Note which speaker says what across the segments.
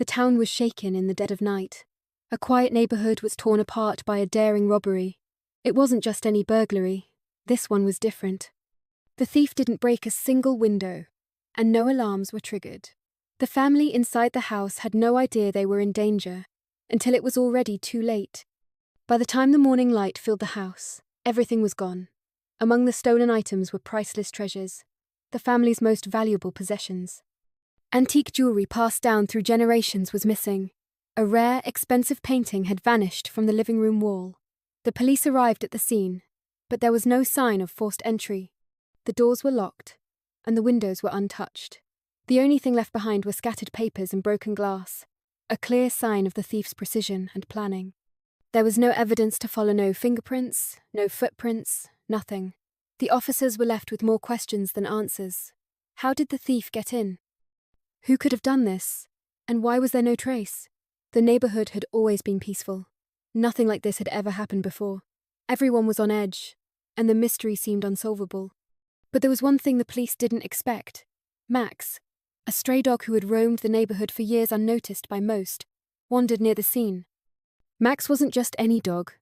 Speaker 1: The town was shaken in the dead of night. A quiet neighborhood was torn apart by a daring robbery. It wasn't just any burglary. This one was different. The thief didn't break a single window, and no alarms were triggered. The family inside the house had no idea they were in danger until it was already too late. By the time the morning light filled the house, everything was gone. Among the stolen items were priceless treasures, the family's most valuable possessions. Antique jewelry passed down through generations was missing. A rare, expensive painting had vanished from the living room wall. The police arrived at the scene, but there was no sign of forced entry. The doors were locked, and the windows were untouched. The only thing left behind were scattered papers and broken glass, a clear sign of the thief's precision and planning. There was no evidence to follow, no fingerprints, no footprints, nothing. The officers were left with more questions than answers. How did the thief get in? Who could have done this? And why was there no trace? The neighborhood had always been peaceful. Nothing like this had ever happened before. Everyone was on edge, and the mystery seemed unsolvable. But there was one thing the police didn't expect. Max, a stray dog who had roamed the neighborhood for years unnoticed by most, wandered near the scene. Max wasn't just any dog.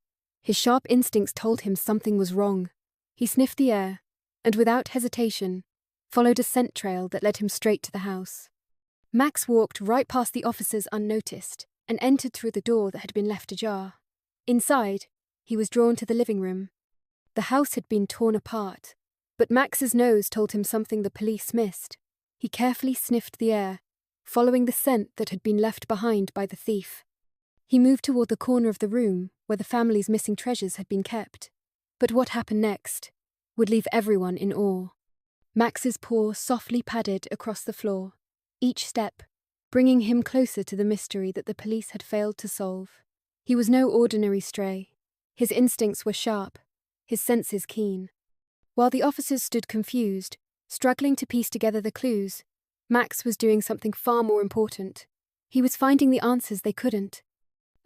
Speaker 1: His sharp instincts told him something was wrong. He sniffed the air, and without hesitation, followed a scent trail that led him straight to the house. Max walked right past the officers unnoticed and entered through the door that had been left ajar. Inside, he was drawn to the living room. The house had been torn apart, but Max's nose told him something the police missed. He carefully sniffed the air, following the scent that had been left behind by the thief. He moved toward the corner of the room where the family's missing treasures had been kept. But what happened next would leave everyone in awe. Max's paw softly padded across the floor, each step bringing him closer to the mystery that the police had failed to solve. He was no ordinary stray. His instincts were sharp, his senses keen. While the officers stood confused, struggling to piece together the clues, Max was doing something far more important. He was finding the answers they couldn't.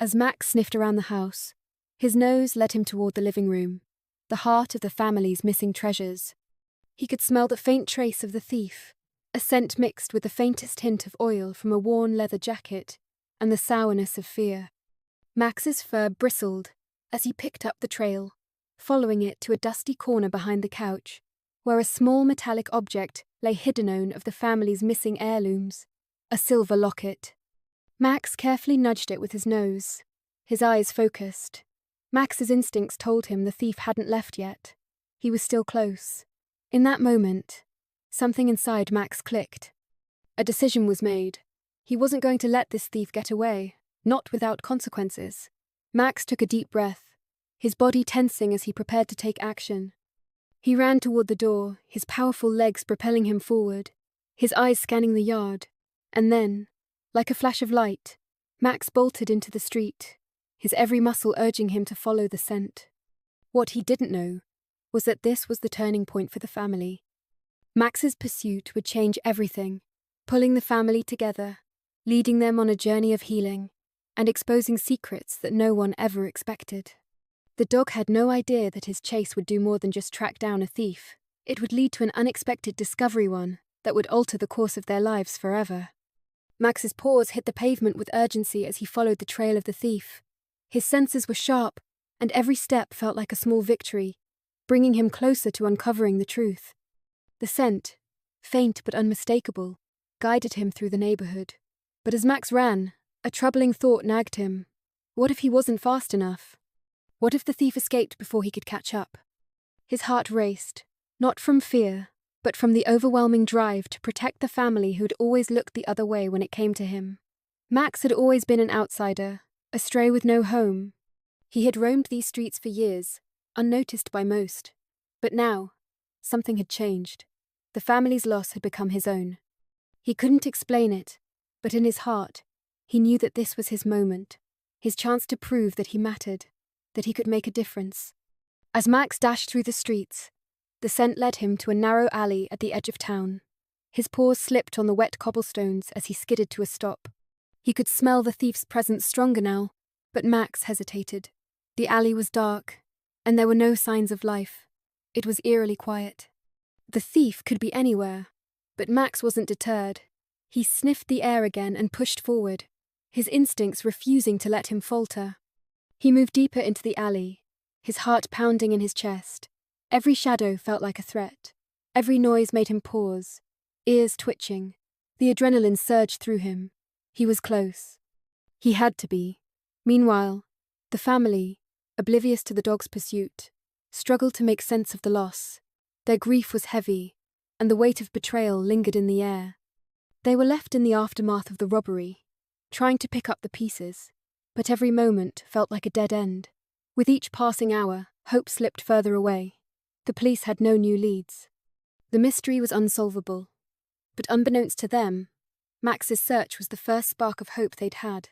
Speaker 1: As Max sniffed around the house, his nose led him toward the living room, the heart of the family's missing treasures. He could smell the faint trace of the thief, a scent mixed with the faintest hint of oil from a worn leather jacket and the sourness of fear. Max's fur bristled as he picked up the trail, following it to a dusty corner behind the couch, where a small metallic object lay hidden of the family's missing heirlooms, a silver locket. Max carefully nudged it with his nose, his eyes focused. Max's instincts told him the thief hadn't left yet. He was still close. In that moment, something inside Max clicked. A decision was made. He wasn't going to let this thief get away, not without consequences. Max took a deep breath, his body tensing as he prepared to take action. He ran toward the door, his powerful legs propelling him forward, his eyes scanning the yard, and then, like a flash of light, Max bolted into the street, his every muscle urging him to follow the scent. What he didn't know was that this was the turning point for the family. Max's pursuit would change everything, pulling the family together, leading them on a journey of healing, and exposing secrets that no one ever expected. The dog had no idea that his chase would do more than just track down a thief. It would lead to an unexpected discovery, one that would alter the course of their lives forever. Max's paws hit the pavement with urgency as he followed the trail of the thief. His senses were sharp, and every step felt like a small victory, bringing him closer to uncovering the truth. The scent, faint but unmistakable, guided him through the neighborhood. But as Max ran, a troubling thought nagged him. What if he wasn't fast enough? What if the thief escaped before he could catch up? His heart raced, not from fear, but from the overwhelming drive to protect the family who'd always looked the other way when it came to him. Max had always been an outsider, a stray with no home. He had roamed these streets for years, unnoticed by most. But now, something had changed. The family's loss had become his own. He couldn't explain it, but in his heart, he knew that this was his moment, his chance to prove that he mattered, that he could make a difference. As Max dashed through the streets, the scent led him to a narrow alley at the edge of town. His paws slipped on the wet cobblestones as he skidded to a stop. He could smell the thief's presence stronger now, but Max hesitated. The alley was dark, and there were no signs of life. It was eerily quiet. The thief could be anywhere, but Max wasn't deterred. He sniffed the air again and pushed forward, his instincts refusing to let him falter. He moved deeper into the alley, his heart pounding in his chest. Every shadow felt like a threat. Every noise made him pause, ears twitching. The adrenaline surged through him. He was close. He had to be. Meanwhile, the family, oblivious to the dog's pursuit, struggled to make sense of the loss. Their grief was heavy, and the weight of betrayal lingered in the air. They were left in the aftermath of the robbery, trying to pick up the pieces, but every moment felt like a dead end. With each passing hour, hope slipped further away. The police had no new leads. The mystery was unsolvable. But unbeknownst to them, Max's search was the first spark of hope they'd had.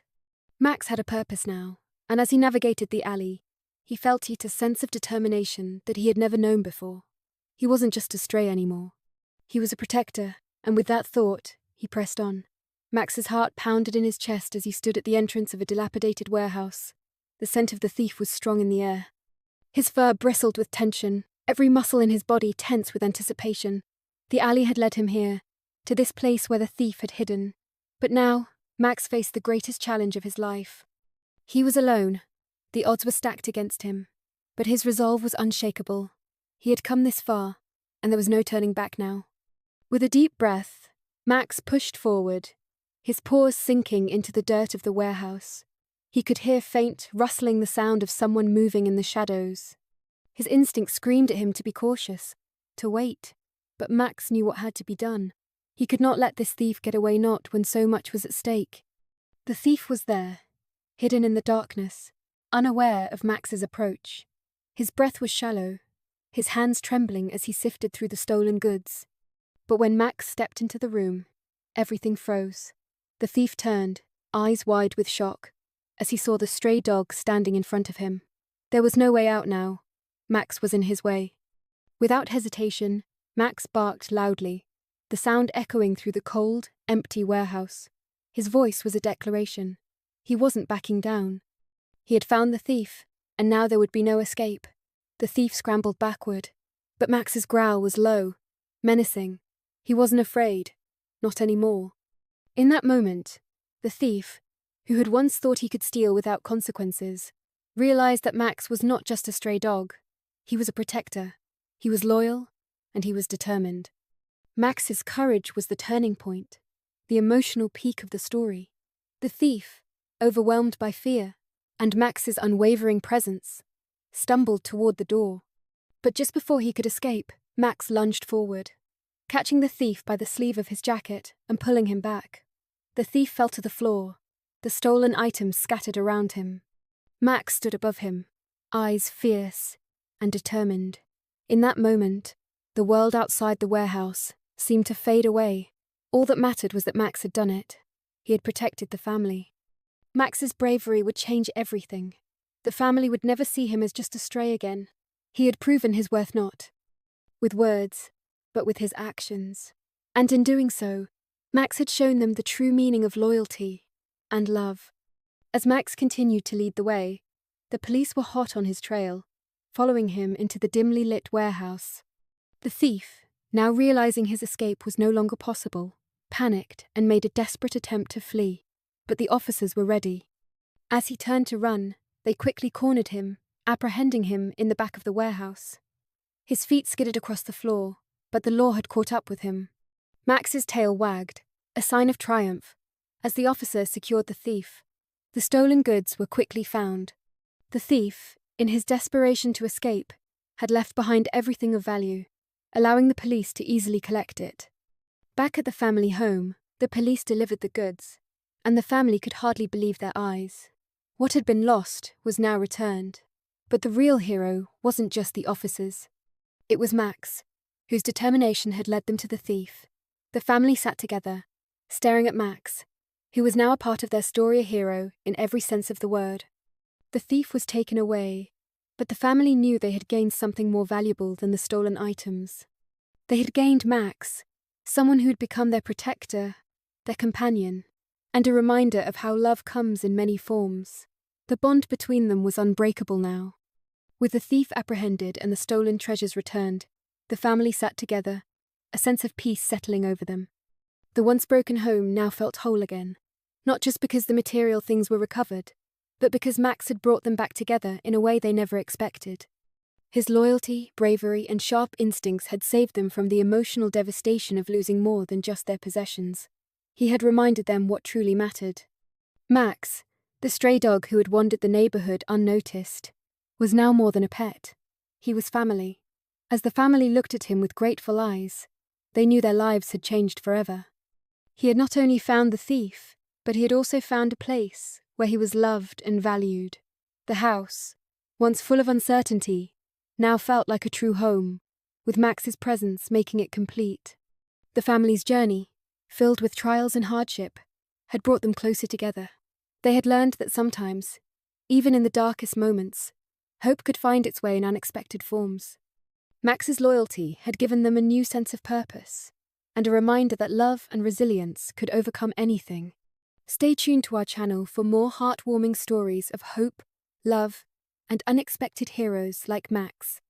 Speaker 1: Max had a purpose now, and as he navigated the alley, he felt a sense of determination that he had never known before. He wasn't just a stray anymore. He was a protector, and with that thought, he pressed on. Max's heart pounded in his chest as he stood at the entrance of a dilapidated warehouse. The scent of the thief was strong in the air. His fur bristled with tension, every muscle in his body tense with anticipation. The alley had led him here, to this place where the thief had hidden. But now, Max faced the greatest challenge of his life. He was alone. The odds were stacked against him. But his resolve was unshakable. He had come this far, and there was no turning back now. With a deep breath, Max pushed forward, his paws sinking into the dirt of the warehouse. He could hear faint, rustling the sound of someone moving in the shadows. His instinct screamed at him to be cautious, to wait. But Max knew what had to be done. He could not let this thief get away, not when so much was at stake. The thief was there, hidden in the darkness, unaware of Max's approach. His breath was shallow, his hands trembling as he sifted through the stolen goods. But when Max stepped into the room, everything froze. The thief turned, eyes wide with shock, as he saw the stray dog standing in front of him. There was no way out now. Max was in his way. Without hesitation, Max barked loudly, the sound echoing through the cold, empty warehouse. His voice was a declaration. He wasn't backing down. He had found the thief, and now there would be no escape. The thief scrambled backward, but Max's growl was low, menacing. He wasn't afraid, not anymore. In that moment, the thief, who had once thought he could steal without consequences, realized that Max was not just a stray dog. He was a protector. He was loyal, and he was determined. Max's courage was the turning point, the emotional peak of the story. The thief, overwhelmed by fear, and Max's unwavering presence, stumbled toward the door. But just before he could escape, Max lunged forward, catching the thief by the sleeve of his jacket and pulling him back. The thief fell to the floor, the stolen items scattered around him. Max stood above him, eyes fierce and determined. In that moment, the world outside the warehouse seemed to fade away. All that mattered was that Max had done it. He had protected the family. Max's bravery would change everything. The family would never see him as just a stray again. He had proven his worth not with words, but with his actions. And in doing so, Max had shown them the true meaning of loyalty and love. As Max continued to lead the way, the police were hot on his trail, following him into the dimly lit warehouse. The thief, now realizing his escape was no longer possible, panicked and made a desperate attempt to flee. But the officers were ready. As he turned to run, they quickly cornered him, apprehending him in the back of the warehouse. His feet skidded across the floor, but the law had caught up with him. Max's tail wagged, a sign of triumph, as the officer secured the thief. The stolen goods were quickly found. The thief, in his desperation to escape, had left behind everything of value, allowing the police to easily collect it. Back at the family home, the police delivered the goods, and the family could hardly believe their eyes. What had been lost was now returned. But the real hero wasn't just the officers. It was Max, whose determination had led them to the thief. The family sat together, staring at Max, who was now a part of their story, a hero in every sense of the word. The thief was taken away, but the family knew they had gained something more valuable than the stolen items. They had gained Max, someone who had become their protector, their companion, and a reminder of how love comes in many forms. The bond between them was unbreakable now. With the thief apprehended and the stolen treasures returned, the family sat together, a sense of peace settling over them. The once broken home now felt whole again. not just because the material things were recovered, but because Max had brought them back together in a way they never expected. His loyalty, bravery, and sharp instincts had saved them from the emotional devastation of losing more than just their possessions. He had reminded them what truly mattered. Max, the stray dog who had wandered the neighborhood unnoticed, was now more than a pet. He was family. As the family looked at him with grateful eyes, they knew their lives had changed forever. He had not only found the thief, but he had also found a place where he was loved and valued. The house, once full of uncertainty, now felt like a true home, with Max's presence making it complete. The family's journey, filled with trials and hardship, had brought them closer together. They had learned that sometimes, even in the darkest moments, hope could find its way in unexpected forms. Max's loyalty had given them a new sense of purpose, and a reminder that love and resilience could overcome anything. Stay tuned to our channel for more heartwarming stories of hope, love, and unexpected heroes like Max.